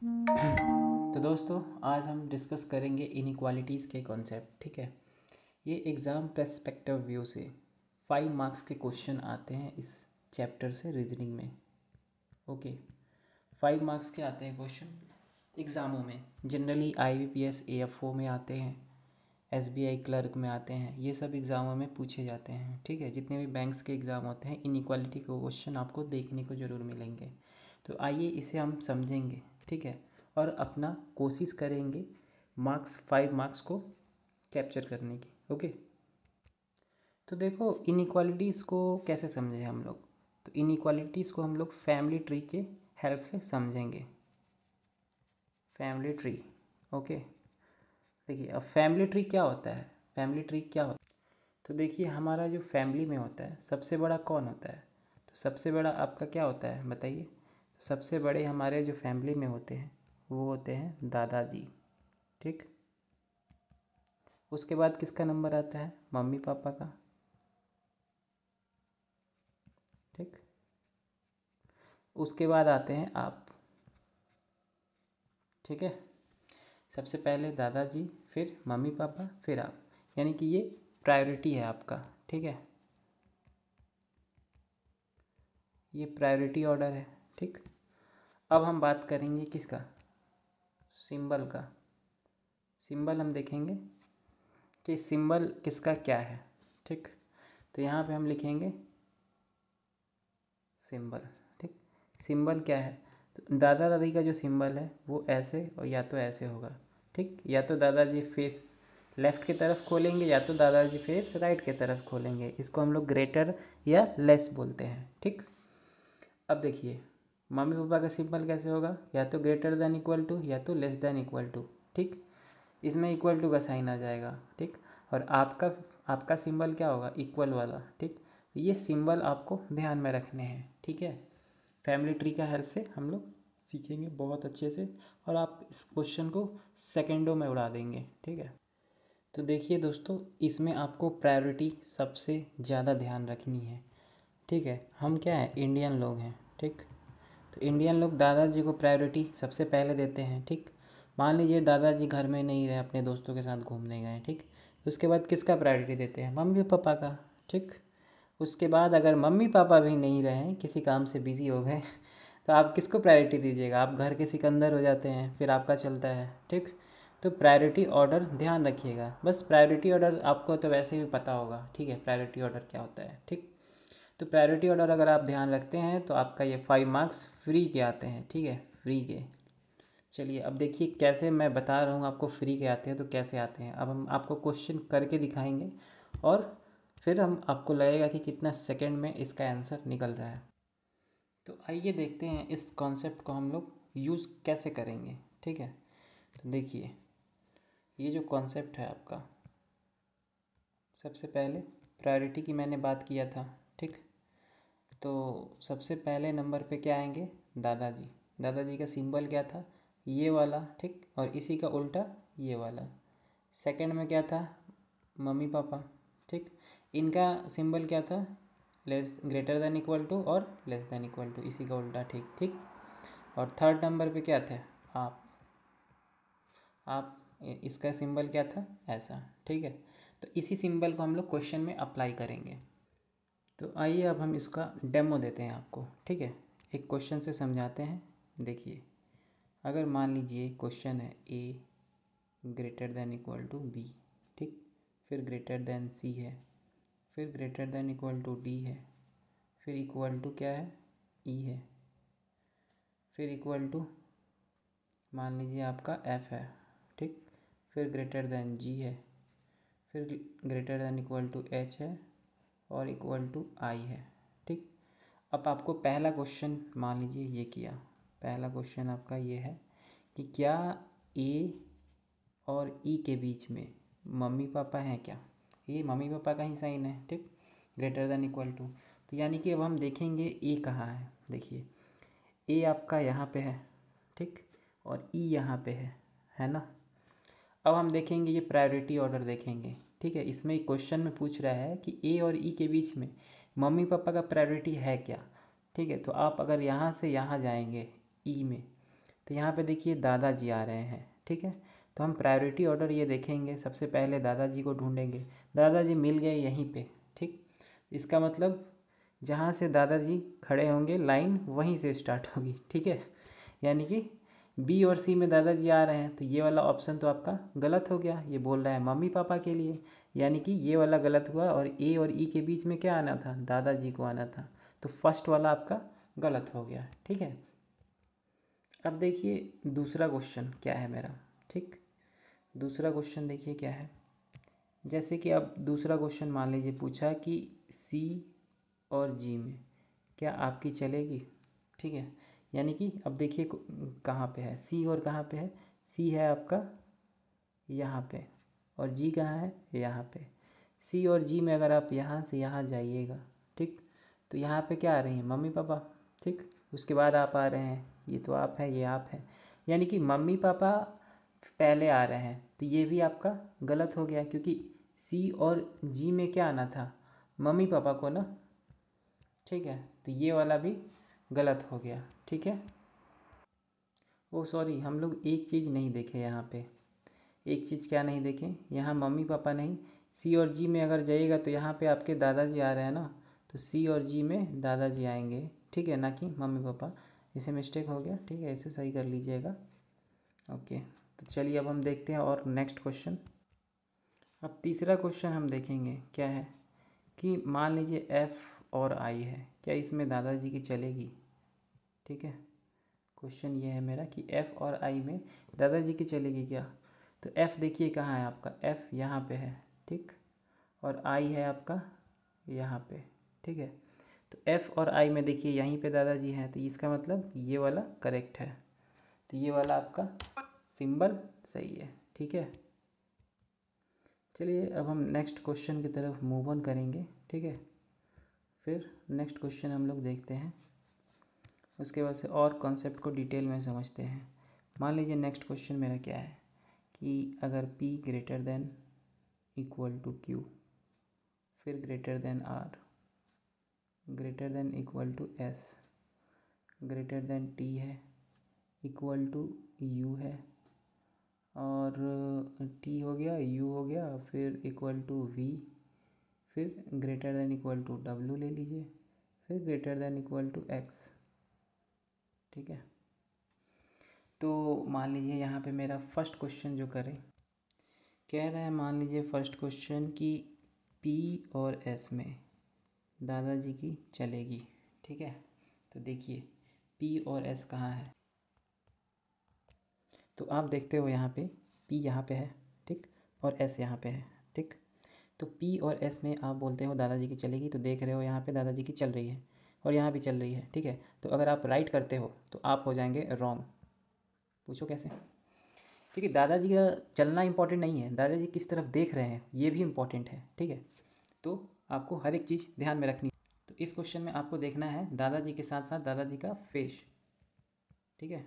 तो दोस्तों आज हम डिस्कस करेंगे इनइक्वालिटीज़ के कॉन्सेप्ट। ठीक है, ये एग्ज़ाम पर्सपेक्टिव व्यू से 5 मार्क्स के क्वेश्चन आते हैं इस चैप्टर से रीजनिंग में। ओके, 5 मार्क्स के आते हैं क्वेश्चन एग्ज़ामों में। जनरली IBPS AFO में आते हैं, SBI क्लर्क में आते हैं, ये सब एग्ज़ामों में पूछे जाते हैं। ठीक है, जितने भी बैंक्स के एग्ज़ाम होते हैं इनइक्वालिटी के क्वेश्चन आपको देखने को ज़रूर मिलेंगे। तो आइए इसे हम समझेंगे। ठीक है, और अपना कोशिश करेंगे 5 मार्क्स को कैप्चर करने की। ओके, तो देखो इनइक्वालिटीज़ को कैसे समझें हम लोग। तो इनइक्वालिटीज़ को हम लोग फैमिली ट्री के हेल्प से समझेंगे। Family tree. ओके, देखिए अब फैमिली ट्री क्या होता है। फैमिली ट्री क्या होता है, तो देखिए हमारा जो फैमिली में होता है सबसे बड़ा कौन होता है। तो सबसे बड़ा आपका क्या होता है बताइए। सबसे बड़े हमारे जो फैमिली में होते हैं वो होते हैं दादाजी। ठीक, उसके बाद किसका नंबर आता है, मम्मी पापा का। ठीक, उसके बाद आते हैं आप। ठीक है, सबसे पहले दादाजी, फिर मम्मी पापा, फिर आप, यानी कि ये प्रायोरिटी है आपका। ठीक है, ये प्रायोरिटी ऑर्डर है। ठीक, अब हम बात करेंगे किसका, सिंबल का। सिंबल हम देखेंगे कि सिंबल किसका क्या है। ठीक, तो यहाँ पे हम लिखेंगे सिंबल। ठीक, सिंबल क्या है, तो दादा दादी का जो सिंबल है वो ऐसे और या तो ऐसे होगा। ठीक, या तो दादाजी फेस लेफ़्ट की तरफ खोलेंगे या तो दादाजी फेस राइट की तरफ खोलेंगे। इसको हम लोग ग्रेटर या लेस बोलते हैं। ठीक, अब देखिए मम्मी पापा का सिंबल कैसे होगा, या तो ग्रेटर देन इक्वल टू या तो लेस देन इक्वल टू। ठीक, इसमें इक्वल टू का साइन आ जाएगा। ठीक, और आपका सिंबल क्या होगा, इक्वल वाला। ठीक, ये सिंबल आपको ध्यान में रखने हैं। ठीक है, फैमिली ट्री का हेल्प से हम लोग सीखेंगे बहुत अच्छे से, और आप इस क्वेश्चन को सेकेंडों में उड़ा देंगे। ठीक है, तो देखिए दोस्तों इसमें आपको प्रायोरिटी सबसे ज़्यादा ध्यान रखनी है। ठीक है, हम क्या है, इंडियन लोग हैं। ठीक, तो इंडियन लोग दादाजी को प्रायोरिटी सबसे पहले देते हैं। ठीक, मान लीजिए दादाजी घर में नहीं रहे, अपने दोस्तों के साथ घूमने गए। ठीक, उसके बाद किसका प्रायोरिटी देते हैं, मम्मी पापा का। ठीक, उसके बाद अगर मम्मी पापा भी नहीं रहे, किसी काम से बिज़ी हो गए, तो आप किसको प्रायोरिटी दीजिएगा, आप घर के सिकंदर हो जाते हैं, फिर आपका चलता है। ठीक, तो प्रायोरिटी ऑर्डर ध्यान रखिएगा। बस प्रायोरिटी ऑर्डर आपको तो वैसे भी पता होगा। ठीक है, प्रायोरिटी ऑर्डर क्या होता है। ठीक, तो प्रायोरिटी ऑर्डर अगर आप ध्यान रखते हैं तो आपका ये 5 मार्क्स फ्री के आते हैं। ठीक है, फ्री के। चलिए अब देखिए कैसे, मैं बता रहा हूँ आपको फ्री के आते हैं तो कैसे आते हैं। अब हम आपको क्वेश्चन करके दिखाएंगे और फिर हम आपको लगेगा कि कितना सेकंड में इसका आंसर निकल रहा है। तो आइए देखते हैं इस कॉन्सेप्ट को हम लोग यूज़ कैसे करेंगे। ठीक है, तो देखिए ये जो कॉन्सेप्ट है आपका, सबसे पहले प्रायोरिटी की मैंने बात किया था। ठीक, तो सबसे पहले नंबर पे क्या आएंगे, दादाजी। दादाजी का सिंबल क्या था, ये वाला। ठीक, और इसी का उल्टा ये वाला। सेकंड में क्या था, मम्मी पापा। ठीक, इनका सिंबल क्या था, less greater than equal to और लेस देन इक्वल टू, इसी का उल्टा। ठीक ठीक, और थर्ड नंबर पे क्या था, आप इसका सिंबल क्या था, ऐसा। ठीक है, तो इसी सिंबल को हम लोग क्वेश्चन में अप्लाई करेंगे। तो आइए अब हम इसका डेमो देते हैं आपको। ठीक है, एक क्वेश्चन से समझाते हैं। देखिए अगर मान लीजिए क्वेश्चन है A greater than equal to B. ठीक, फिर ग्रेटर देन सी है, फिर greater than equal to D है, फिर इक्वल टू क्या है, ई है, फिर इक्वल टू मान लीजिए आपका एफ है। ठीक, फिर ग्रेटर देन जी है, फिर greater than equal to H है, और इक्वल टू आई है। ठीक, अब आपको पहला क्वेश्चन मान लीजिए ये किया। पहला क्वेश्चन आपका ये है कि क्या ए और ई के बीच में मम्मी पापा हैं क्या। ये मम्मी पापा का ही साइन है। ठीक, ग्रेटर देन इक्वल टू, तो यानी कि अब हम देखेंगे ए कहाँ है। देखिए ए आपका यहाँ पे है। ठीक, और ई यहाँ पे है ना। अब हम देखेंगे ये प्रायोरिटी ऑर्डर देखेंगे। ठीक है, इसमें क्वेश्चन में पूछ रहा है कि ए और ई के बीच में मम्मी पापा का प्रायोरिटी है क्या। ठीक है, तो आप अगर यहाँ से यहाँ जाएंगे ई में, तो यहाँ पे देखिए दादाजी आ रहे हैं, ठीक है। तो हम प्रायोरिटी ऑर्डर ये देखेंगे, सबसे पहले दादाजी को ढूंढेंगे। दादाजी मिल गए यहीं पे, ठीक। इसका मतलब जहाँ से दादाजी खड़े होंगे लाइन वहीं से स्टार्ट होगी, ठीक है। यानी कि बी और सी में दादाजी आ रहे हैं, तो ये वाला ऑप्शन तो आपका गलत हो गया। ये बोल रहा है मम्मी पापा के लिए, यानी कि ये वाला गलत हुआ। और ए और ई के बीच में क्या आना था, दादाजी को आना था। तो फर्स्ट वाला आपका गलत हो गया, ठीक है। अब देखिए दूसरा क्वेश्चन क्या है मेरा, ठीक। दूसरा क्वेश्चन देखिए क्या है। जैसे कि अब दूसरा क्वेश्चन मान लीजिए पूछा कि सी और जी में क्या आपकी चलेगी, ठीक है। यानी कि अब देखिए कहाँ पे है सी और कहाँ पे है, सी है आपका यहाँ पे और जी कहाँ है, यहाँ पे। सी और जी में अगर आप यहाँ से यहाँ जाइएगा, ठीक, तो यहाँ पे क्या आ रही हैं, मम्मी पापा, ठीक। उसके बाद आप आ रहे हैं, ये तो आप हैं, ये आप हैं, यानी कि मम्मी पापा पहले आ रहे हैं। तो ये भी आपका गलत हो गया, क्योंकि सी और जी में क्या आना था, मम्मी पापा को ना, ठीक है। तो ये वाला भी गलत हो गया, ठीक है। ओ सॉरी, हम लोग एक चीज़ नहीं देखे यहाँ पे। एक चीज़ क्या नहीं देखें, यहाँ मम्मी पापा नहीं, सी और जी में अगर जाइएगा तो यहाँ पे आपके दादाजी आ रहे हैं ना, तो सी और जी में दादाजी आएंगे, ठीक है, ना कि मम्मी पापा। इसे मिस्टेक हो गया, ठीक है, इसे सही कर लीजिएगा। ओके, तो चलिए अब हम देखते हैं और नेक्स्ट क्वेश्चन। अब तीसरा क्वेश्चन हम देखेंगे क्या है कि मान लीजिए एफ़ और आई है, क्या इसमें दादाजी की चलेगी, ठीक है। क्वेश्चन ये है मेरा कि एफ़ और आई में दादाजी की चलेगी क्या। तो एफ़ देखिए कहाँ है आपका, एफ़ यहाँ पे है, ठीक, और आई है आपका यहाँ पे, ठीक है। तो एफ़ और आई में देखिए यहीं पे दादाजी हैं, तो इसका मतलब ये वाला करेक्ट है। तो ये वाला आपका सिंबल सही है, ठीक है। चलिए अब हम नेक्स्ट क्वेश्चन की तरफ मूव ऑन करेंगे, ठीक है। फिर नेक्स्ट क्वेश्चन हम लोग देखते हैं, उसके बाद से और कॉन्सेप्ट को डिटेल में समझते हैं। मान लीजिए नेक्स्ट क्वेश्चन मेरा क्या है कि अगर P greater than equal to Q, फिर greater than R, greater than equal to S, greater than T है, इक्वल टू U है, और T हो गया, U हो गया, फिर इक्वल टू V, फिर greater than equal to W ले लीजिए, फिर greater than equal to X, ठीक है। तो मान लीजिए यहाँ पे मेरा फर्स्ट क्वेश्चन जो करें, कह रहा है मान लीजिए फर्स्ट क्वेश्चन कि P और S में दादाजी की चलेगी, ठीक है। तो देखिए P और S कहाँ है, तो आप देखते हो यहाँ पे P यहाँ पे है, ठीक, और S यहाँ पे है, ठीक। तो P और S में आप बोलते हो दादाजी की चलेगी, तो देख रहे हो यहाँ पे दादाजी की चल रही है और यहाँ भी चल रही है, ठीक है। तो अगर आप राइट करते हो तो आप हो जाएंगे रॉन्ग। पूछो कैसे, ठीक है। दादाजी का चलना इंपॉर्टेंट नहीं है, दादाजी किस तरफ देख रहे हैं ये भी इम्पॉर्टेंट है, ठीक है। तो आपको हर एक चीज़ ध्यान में रखनी है। तो इस क्वेश्चन में आपको देखना है दादाजी के साथ साथ दादाजी का फेस, ठीक है।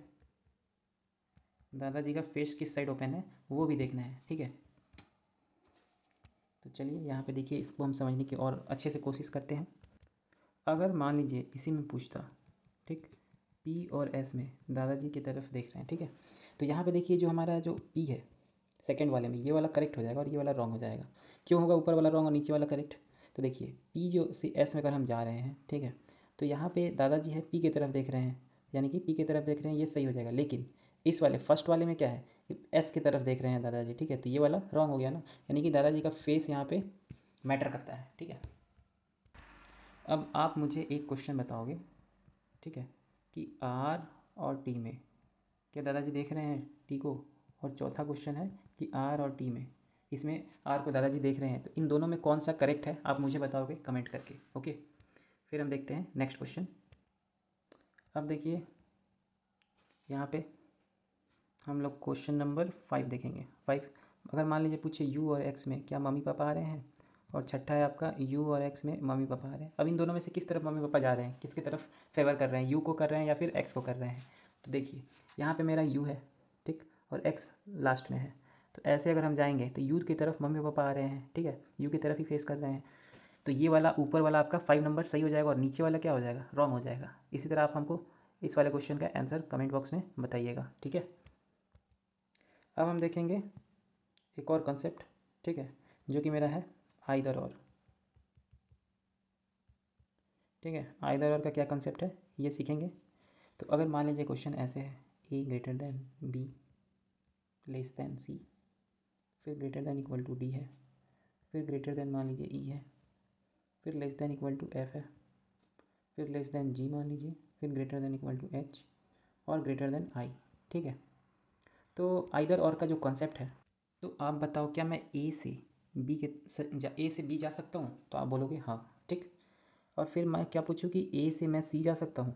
दादाजी का फेस किस साइड ओपन है वो भी देखना है, ठीक है। तो चलिए यहाँ पे देखिए, इसको हम समझने की और अच्छे से कोशिश करते हैं। अगर मान लीजिए इसी में पूछता, ठीक, P और S में दादाजी की तरफ देख रहे हैं, ठीक है। तो यहाँ पे देखिए जो हमारा जो P है सेकंड वाले में, ये वाला करेक्ट हो जाएगा और ये वाला रॉन्ग हो जाएगा। क्यों होगा ऊपर वाला रॉन्ग और नीचे वाला करेक्ट, तो देखिए P जो से S में अगर हम जा रहे हैं, ठीक है, तो यहाँ पे दादाजी है P की तरफ देख रहे हैं, यानी कि P की तरफ देख रहे हैं, ये सही हो जाएगा। लेकिन इस वाले फर्स्ट वाले में क्या है, S की तरफ देख रहे हैं दादाजी, ठीक है, तो ये वाला रॉन्ग हो गया ना, यानी कि दादाजी का फेस यहाँ पे मैटर करता है, ठीक है। अब आप मुझे एक क्वेश्चन बताओगे, ठीक है, कि R और T में क्या दादाजी देख रहे हैं T को, और चौथा क्वेश्चन है कि R और T में, इसमें R को दादाजी देख रहे हैं, तो इन दोनों में कौन सा करेक्ट है आप मुझे बताओगे कमेंट करके, ओके। फिर हम देखते हैं नेक्स्ट क्वेश्चन। अब देखिए यहाँ पे हम लोग क्वेश्चन नंबर 5 देखेंगे। 5, अगर मान लीजिए पूछे U और X में क्या मम्मी पापा आ रहे हैं, और छठा है आपका U और X में मम्मी पापा आ रहे हैं। अब इन दोनों में से किस तरफ मम्मी पापा जा रहे हैं, किसकी तरफ फेवर कर रहे हैं, U को कर रहे हैं या फिर X को कर रहे हैं। तो देखिए यहाँ पे मेरा U है, ठीक, और X लास्ट में है। तो ऐसे अगर हम जाएंगे तो U की तरफ मम्मी पापा आ रहे हैं, ठीक है, U की तरफ ही फेस कर रहे हैं। तो ये वाला ऊपर वाला आपका 5 नंबर सही हो जाएगा और नीचे वाला क्या हो जाएगा, रॉन्ग हो जाएगा। इसी तरह आप हमको इस वाले क्वेश्चन का आंसर कमेंट बॉक्स में बताइएगा, ठीक है। अब हम देखेंगे एक और कॉन्सेप्ट, ठीक है, जो कि मेरा है आइदर और, ठीक है। आइदर और का क्या कॉन्सेप्ट है ये सीखेंगे। तो अगर मान लीजिए क्वेश्चन ऐसे है, A greater than B less than C, फिर greater than equal to D है, फिर ग्रेटर देन मान लीजिए ई है, फिर less than equal to F है, फिर लेस देन जी मान लीजिए, फिर greater than equal to H और ग्रेटर देन आई, ठीक है। तो आइदर और का जो कॉन्सेप्ट है, तो आप बताओ क्या मैं ए से बी जा सकता हूँ, तो आप बोलोगे हाँ, ठीक। और फिर मैं क्या पूछूँ कि ए से मैं सी जा सकता हूँ,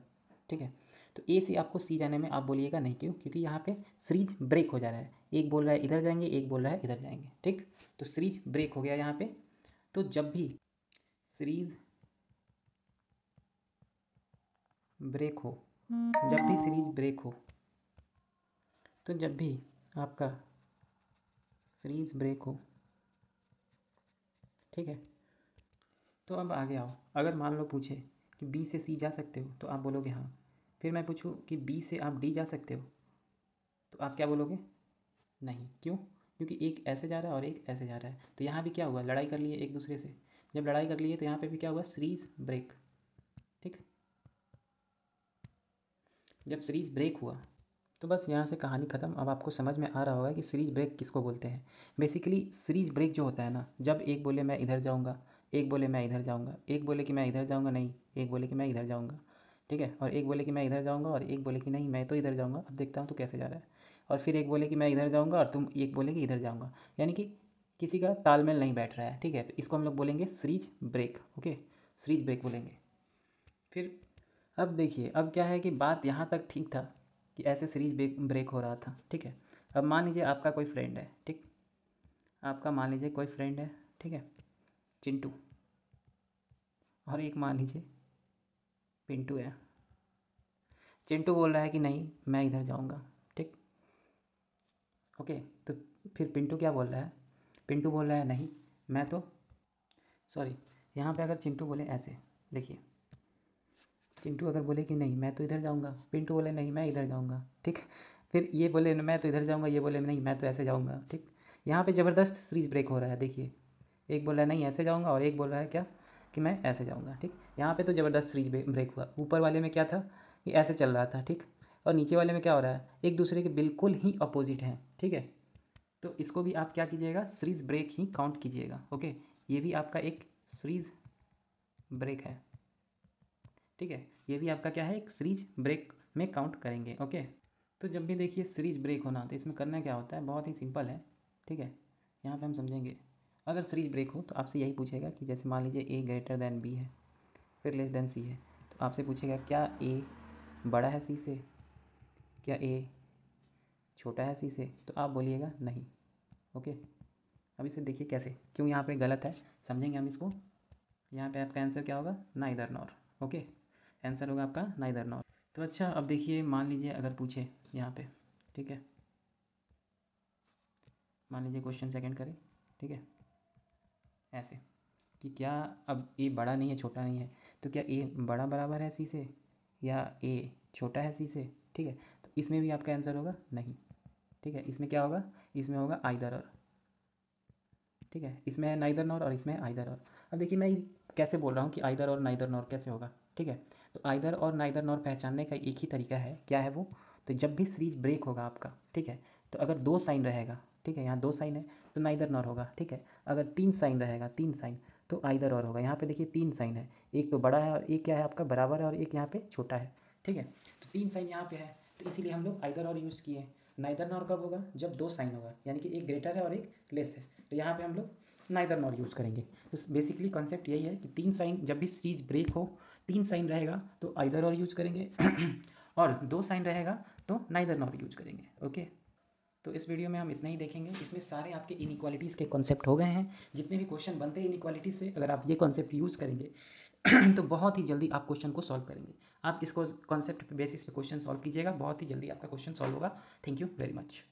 ठीक है। तो ए से आपको सी जाने में आप बोलिएगा नहीं, क्यों? क्योंकि यहाँ पे सीरीज ब्रेक हो जा रहा है, एक बोल रहा है इधर जाएंगे, एक बोल रहा है इधर जाएंगे, ठीक। तो सीरीज ब्रेक हो गया यहाँ पे। तो जब भी सीरीज ब्रेक हो, जब भी सीरीज ब्रेक हो, तो जब भी आपका सीरीज ब्रेक हो, ठीक है। तो अब आगे आओ, अगर मान लो पूछे कि बी से सी जा सकते हो, तो आप बोलोगे हाँ। फिर मैं पूछूँ कि बी से आप डी जा सकते हो, तो आप क्या बोलोगे? नहीं, क्यों? क्योंकि एक ऐसे जा रहा है और एक ऐसे जा रहा है। तो यहाँ भी क्या हुआ, लड़ाई कर लिए एक दूसरे से। जब लड़ाई कर लिए तो यहाँ पे भी क्या हुआ, सीरीज ब्रेक, ठीक। जब सीरीज ब्रेक हुआ तो बस यहाँ से कहानी ख़त्म। अब आपको समझ में आ रहा होगा कि सीरीज ब्रेक किसको बोलते हैं। बेसिकली सीरीज ब्रेक जो होता है ना, जब एक बोले मैं इधर जाऊँगा, एक बोले मैं इधर जाऊँगा, एक बोले कि मैं इधर जाऊँगा नहीं, एक बोले कि मैं इधर जाऊँगा, ठीक है। और एक बोले कि मैं इधर जाऊँगा और एक बोले कि नहीं मैं तो इधर जाऊँगा, अब देखता हूँ तो कैसे जा रहा है। और फिर एक बोले कि मैं इधर जाऊँगा और तुम एक बोले कि इधर जाऊँगा, यानी कि किसी का तालमेल नहीं बैठ रहा है, ठीक है। तो इसको हम लोग बोलेंगे series break, okay, series break बोलेंगे। फिर अब देखिए, अब क्या है कि बात यहाँ तक ठीक था कि ऐसे सीरीज ब्रेक हो रहा था, ठीक है। अब मान लीजिए आपका कोई फ्रेंड है, ठीक, आपका मान लीजिए कोई फ्रेंड है, ठीक है, चिंटू, और एक मान लीजिए पिंटू है। चिंटू बोल रहा है कि नहीं मैं इधर जाऊँगा, ठीक, ओके। तो फिर पिंटू क्या बोल रहा है? पिंटू बोल रहा है नहीं मैं तो, सॉरी, यहाँ पे अगर चिंटू बोले ऐसे, देखिए, चिंटू अगर बोले कि नहीं मैं तो इधर जाऊँगा, पिंटू बोले नहीं मैं इधर जाऊँगा, ठीक। फिर ये बोले मैं तो इधर जाऊँगा, ये बोले नहीं मैं तो ऐसे जाऊँगा, ठीक। यहाँ पे ज़बरदस्त सीरीज ब्रेक हो रहा है, देखिए, एक बोल रहा है नहीं ऐसे जाऊँगा और एक बोल रहा है क्या कि मैं ऐसे जाऊँगा, ठीक। यहाँ पे तो ज़बरदस्त सीरीज ब्रेक हुआ। ऊपर वाले में क्या था कि ऐसे चल रहा था, ठीक, और नीचे वाले में क्या हो रहा है, एक दूसरे के बिल्कुल ही अपोजिट हैं, ठीक है। तो इसको भी आप क्या कीजिएगा, सीरीज ब्रेक ही काउंट कीजिएगा, ओके। ये भी आपका एक सीरीज ब्रेक है, ठीक है। ये भी आपका क्या है, एक सीरीज ब्रेक में काउंट करेंगे, ओके। तो जब भी देखिए सीरीज ब्रेक होना, तो इसमें करना क्या होता है, बहुत ही सिंपल है, ठीक है। यहाँ पे हम समझेंगे, अगर सीरीज ब्रेक हो तो आपसे यही पूछेगा कि जैसे मान लीजिए ए ग्रेटर देन बी है, फिर लेस देन सी है, तो आपसे पूछेगा क्या ए बड़ा है सी से, क्या ए छोटा है सी से, तो आप बोलिएगा नहीं, ओके। अब इसे देखिए कैसे, क्यों यहाँ पे गलत है, समझेंगे हम इसको। यहाँ पे आपका आंसर क्या होगा, नाइदर नॉर, ओके, आंसर होगा आपका नाइदर नॉर। तो अच्छा, अब देखिए मान लीजिए अगर पूछे यहाँ पे, ठीक है, मान लीजिए क्वेश्चन सेकंड करें, ठीक है, ऐसे कि क्या, अब ए बड़ा नहीं है छोटा नहीं है, तो क्या ए बड़ा बराबर है सी से या ए छोटा है सी से, ठीक है। तो इसमें भी आपका आंसर होगा नहीं, ठीक है। इसमें क्या होगा, इसमें होगा आइदर और, ठीक है। इसमें है नाइदर नॉर और इसमें है आइदर और। अब देखिए मैं कैसे बोल रहा हूँ कि आइदर और नाइदर नॉर कैसे होगा, ठीक है। तो आइदर और नाइदर नॉर पहचानने का एक ही तरीका है, क्या है वो, तो जब भी सीरीज ब्रेक होगा आपका, ठीक है, तो अगर दो साइन रहेगा, ठीक है, यहाँ दो साइन है तो नाइदर नॉर होगा, ठीक है। अगर तीन साइन रहेगा, तीन साइन, तो आइदर और होगा। यहाँ पे देखिए तीन साइन है, एक तो बड़ा है और एक क्या है आपका बराबर है और एक यहाँ पे छोटा है, ठीक है। तो तीन साइन यहाँ पे है, तो इसीलिए हम लोग आइदर और यूज़ किए। नाइदर नॉर कब होगा, जब दो साइन होगा, यानी कि एक ग्रेटर है और एक लेस है, तो यहाँ पे हम लोग नाइदर नॉर यूज़ करेंगे। तो बेसिकली कॉन्सेप्ट यही है कि तीन साइन, जब भी सीरीज ब्रेक हो, तीन साइन रहेगा तो आइदर और यूज करेंगे और दो साइन रहेगा तो नाइदर नॉर यूज करेंगे, ओके। तो इस वीडियो में हम इतना ही देखेंगे। इसमें सारे आपके इनइक्वालिटीज़ के कॉन्सेप्ट हो गए हैं। जितने भी क्वेश्चन बनते हैं इनइक्वालिटीज़ से, अगर आप ये कॉन्सेप्ट यूज़ करेंगे तो बहुत ही जल्दी आप क्वेश्चन को सॉल्व करेंगे। आप इसको कॉन्सेप्ट बेसिस पे क्वेश्चन सॉल्व कीजिएगा, बहुत ही जल्दी आपका क्वेश्चन सॉल्व होगा। Thank you very much.